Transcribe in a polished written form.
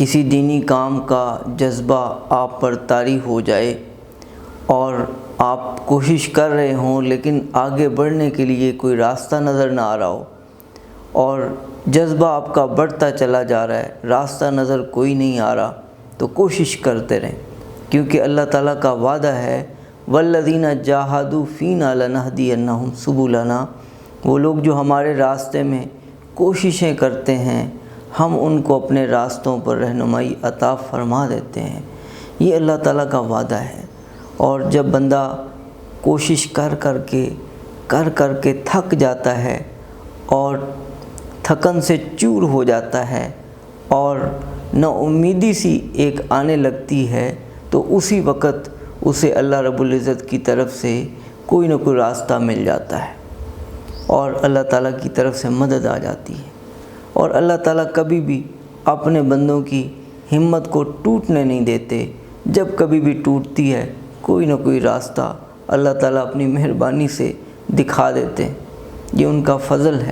کسی دینی کام کا جذبہ آپ پر طاری ہو جائے اور آپ کوشش کر رہے ہوں لیکن آگے بڑھنے کے لیے کوئی راستہ نظر نہ آ رہا ہو، اور جذبہ آپ کا بڑھتا چلا جا رہا ہے، راستہ نظر کوئی نہیں آ رہا، تو کوشش کرتے رہیں، کیونکہ اللہ تعالیٰ کا وعدہ ہے والذین جاہدوا فینا لنہدینہم سبلنا، وہ لوگ جو ہمارے راستے میں کوششیں کرتے ہیں ہم ان کو اپنے راستوں پر رہنمائی عطا فرما دیتے ہیں۔ یہ اللہ تعالیٰ کا وعدہ ہے۔ اور جب بندہ کوشش کر کر کے تھک جاتا ہے اور تھکن سے چور ہو جاتا ہے اور نا امیدی سی ایک آنے لگتی ہے، تو اسی وقت اسے اللہ رب العزت کی طرف سے کوئی نہ کوئی راستہ مل جاتا ہے اور اللہ تعالیٰ کی طرف سے مدد آ جاتی ہے۔ اور اللہ تعالیٰ کبھی بھی اپنے بندوں کی ہمت کو ٹوٹنے نہیں دیتے، جب کبھی بھی ٹوٹتی ہے کوئی نہ کوئی راستہ اللہ تعالیٰ اپنی مہربانی سے دکھا دیتے ہیں، یہ ان کا فضل ہے۔